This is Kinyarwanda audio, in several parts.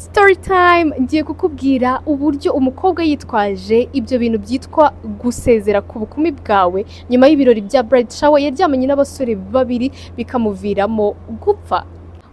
Story time ngiye kukubwira uburyo umukobwa yitwaje ibyo bintu byitwa gusezera ku bukumi bwawe nyuma y'ibirori bya bride shower yaryamanye n'abasore babiri bikamuviramo gupfa.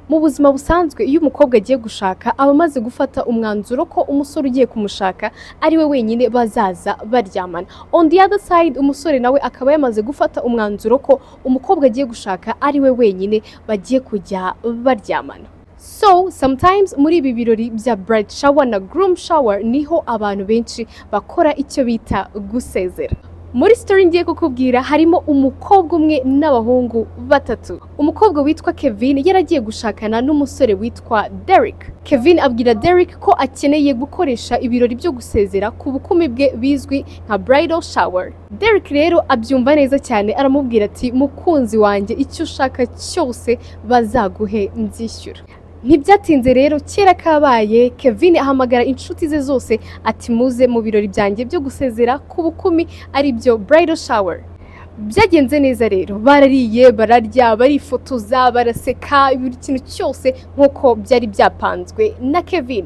Mu buzima busanzwe iyo umukobwa agiye gushaka aba amaze gufata umwanzuro ko umusore ugiye kumushaka ari we wenyine bazaza baryamana. On the other side umusore nawe akaba yamaze gufata umwanzuro ko umukobwa agiye gushaka ari we wenyine bagiye kujya baryamana. So sometimes muri ibi birori bya bride shower na groom shower niho abantu benshi bakora icyo bita gusezera. Muri story ngiye kukubwira harimo umukobwa umwe n'abahungu batatu. Umukobwa witwa Kevin yaragiye gushakana n'umusore witwa Derek. Kevin abwira Derek ko akeneye gukoresha ibirori byo gusezera ku bukumi bwe bizwi nka bridal shower. Derek rero abyumva neza cyane aramubwira ati mukunzi wanjye icyo ushaka cyose bazaguhe nzishyura. Ntibyatinze rero kera kabaye Kevin ahamagara inshuti ze zose ati muze mu birori byanjye byo gusezera ku bukumi ari byo bridal shower. Byagenze neza rero barariye bararya barifotoza baraseka buri kintu cyose nkuko byari byapanzwe na Kevin.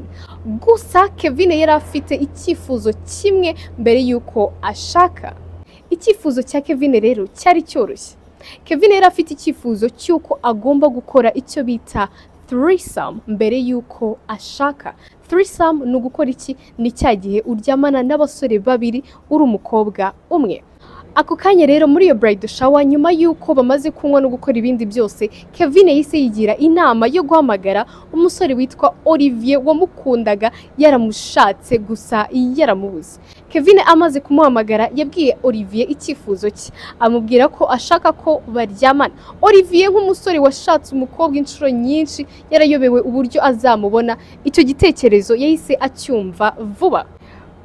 Gusa Kevin yari afite icyifuzo kimwe mbere yuko ashaka. Icyifuzo cya Kevin rero cyari cyoroshye. Kevin yari afite icyifuzo cyuko agomba gukora icyo bita threesome mbere yuko ashaka. Threesome ni ugukora iki? Ni cya gihe uryamana n'abasore babiri uri umukobwa umwe. Ako kanya rero muri iyo bride shower nyuma yuko bamaze kunywa no gukora ibindi byose Kevin yahise yigira inama yo guhamagara umusore witwa Olivier wamukundaga yaramushatse gusa yaramubuze. Kevin amaze kumuhamagara yabwiye Olivier icyifuzo cye amubwira ko ashaka ko baryamana. Olivier nk'umusore washatse umukobwa inshuro nyinshi yarayobewe uburyo azamubona, icyo gitekerezo yahise acyumva vuba.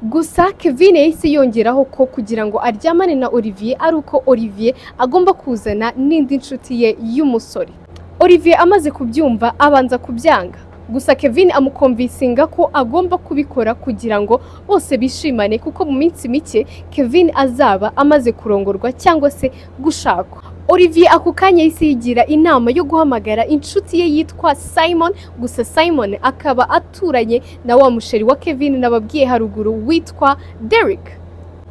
Gusa Kevin yahise yongeraho ko kugira ngo aryamane na Olivier ari uko Olivier agomba kuzana n'indi nshuti ye y'umusore. Olivier amaze kubyumva abanza kubyanga. Gusa Kevin amukonvinsinga ko agomba kubikora kugira ngo bose bishimane kuko mu minsi mike Kevin azaba amaze kurongorwa cyangwa se gushakwa. Olivier ako kanya yahise yigira inama yo guhamagara inshuti ye yitwa Simon, gusa Simon akaba aturanye na wa musheri wa Kevin nababwiye haruguru witwa Derek.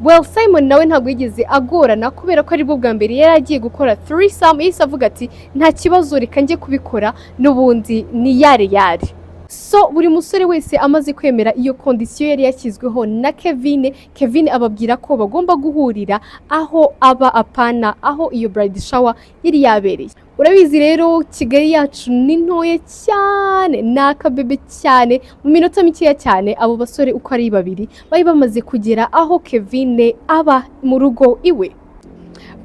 Well, Simon nawe ntabwo yigeze agorana kubera ko ari bwo bwa mbere yari agiye gukora threesome, yahise avuga ati nta kibazo reka njye kubikora n'ubundi ni yare. So buri musore wese amaze kwemera iyo kondisiyo yari yashyizweho na Kevin ababwira ko bagomba guhurira aho aba apana aho iyo bride shower yari yabereye. Urabizi rero Kigali yacu ni ntoya cyane n'akabebe cyane, mu minota mikeya cyane abo basore uko ari babiri bari bamaze kugera aho Kevin aba mu rugo iwe.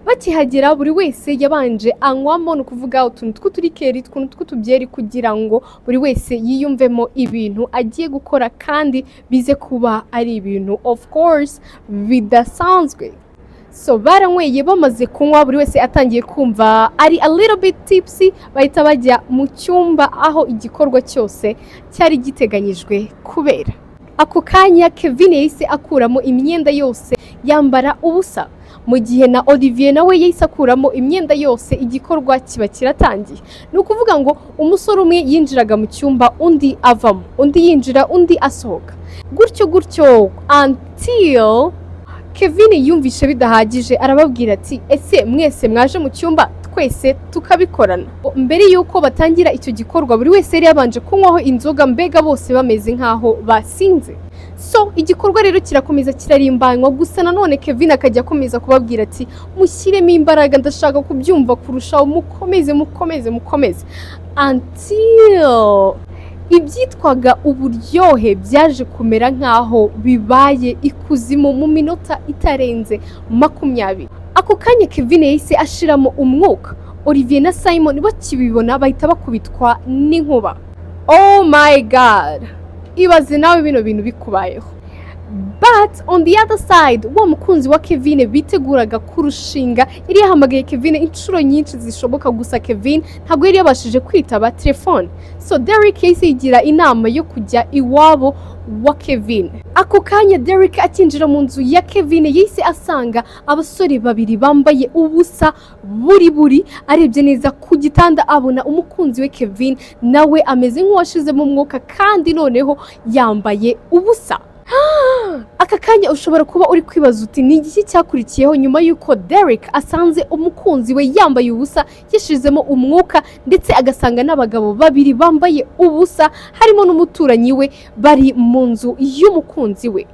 Bakihagera buri wese yabanje anywamo no kuvuga utuntu tw'uturikeri tw'utubyeri kugira ngo buri wese yiyumvemo ibintu agiye gukora kandi bize kuba ari ibintu of course bidasanzwe. So baranyweye bamaze kunywa buri wese atangiye kumva ari a little bit tipsy, bahita bajya mu cyumba aho igikorwa cyose cyari giteganyijwe kubera. Ako kanya Kevin yahise akuramo imyenda yose yambara ubusa, mu gihe na Olivier nawe yahise akuramo imyenda yose igikorwa kiba kiratangiye. Ni ukuvuga ngo umusore umwe yinjiraga mu cyumba undi avamo, undi yinjira undi asohoka, gutyo until Kevin yumvishe bidahagije arababwira ati ese mwese mwaje mu cyumba twese tukabikorana. Mbere yuko batangira icyo gikorwa buri wese yari yabanje kunywaho inzoga mbega bose bameze nkaho basinze. So igikorwa rero kirakomeza kirarimbanywa, gusa nanone Kevin akajya akomeza kubabwira ati mushyiremo imbaraga ndashaka kubyumva kurushaho, mukomeze until ibyitwaga uburyohe byaje kumera nkaho bibaye ikuzimu mu minota itarenze 20. Ako kanya Kevin yahise ashiramo umwuka. Olivier na Simon bakibibona bahita bakubitwa n'inkuba. Oh my god, ibaze nawe bino bintu bikubayeho. But on the other side, wa mukunzi wa Kevin biteguraga kurushinga yari yahamagaye Kevin inshuro nyinshi zishoboka, gusa Kevin ntabwo yari yabashije kwitaba telefone. So Derek yahise yigira inama yo kujya iwabo wa Kevin. Ako kanya Derek akinjira mu nzu ya Kevin yahise asanga abasore babiri bambaye ubusa buri arebye neza ku gitanda abona umukunzi we Kevin nawe ameze nk'uwashizemo umwuka kandi noneho yambaye ubusa. Aka kanya ushobora kuba uri kwibaza uti ni iki cyakurikiyeho nyuma y'uko Derek asanze umukunzi we yambaye ubusa yashizemo umwuka ndetse agasanga n'abagabo babiri bambaye ubusa harimo n'umuturanyi we bari mu nzu y'umukunzi we.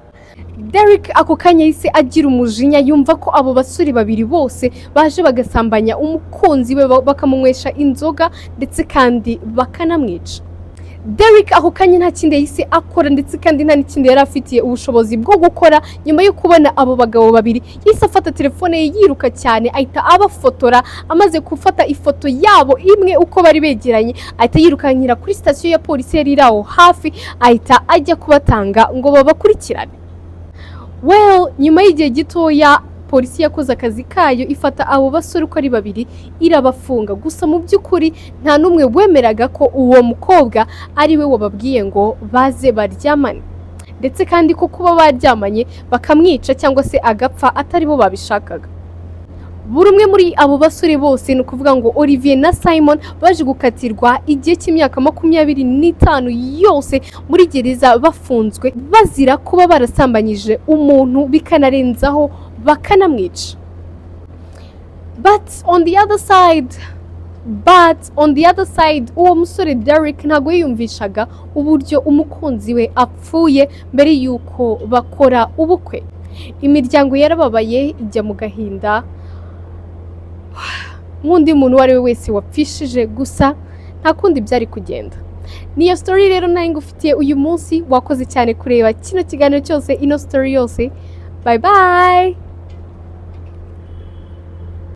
Derek ako kanya yise agira umujinya yumva ko abo basore babiri bose baje bagasambanya umukunzi we bakamunywesha inzoga ndetse kandi bakanamwica. Derek ako kanya nta kindi yahise akora ndetse kandi nta n'ikindi yari afitiye ubushobozi bwo gukora. Nyuma yo kubona abo bagabo babiri yahise afata telefone ye yiruka cyane ahita abafotora. Amaze gufata ifoto yabo imwe uko bari begeranye ahita yirukankira kuri sitasiyo ya polisi yari iraho hafi ahita ajya kubatanga ngo babakurikirane. Well, nyuma y'igihe gitoya polisi yakoze akazi kayo ifata abo basore uko ari babiri irabafunga, gusa mu by'ukuri nta n'umwe wemeraga ko uwo mukobwa ari we wababwiye ngo baze baryamane, ndetse kandi ko kuba baryamanye bakamwica cyangwa se agapfa atari bo babishakaga. Buri umwe muri abo basore bose ni ukuvuga ngo Olivier na Simon baje gukatirwa igihe cy'imyaka 25 yose muri gereza bafunzwe bazira kuba barasambanyije umuntu bikanarenzaho bakanamwica. But on the other side uwo musore Derek ntago yiyumvishaga uburyo umukunzi we apfuye mbere yuko bakora ubukwe. Imiryango yarababaye ijya mu gahinda nk'undi muntu wari we wese wapfishije, gusa nta kundi byari kugenda. Niyo story rero nayo ngufitiye uyu munsi. Wakoze cyane kureba kino kiganiro cyose, ino story yose. Bye bye.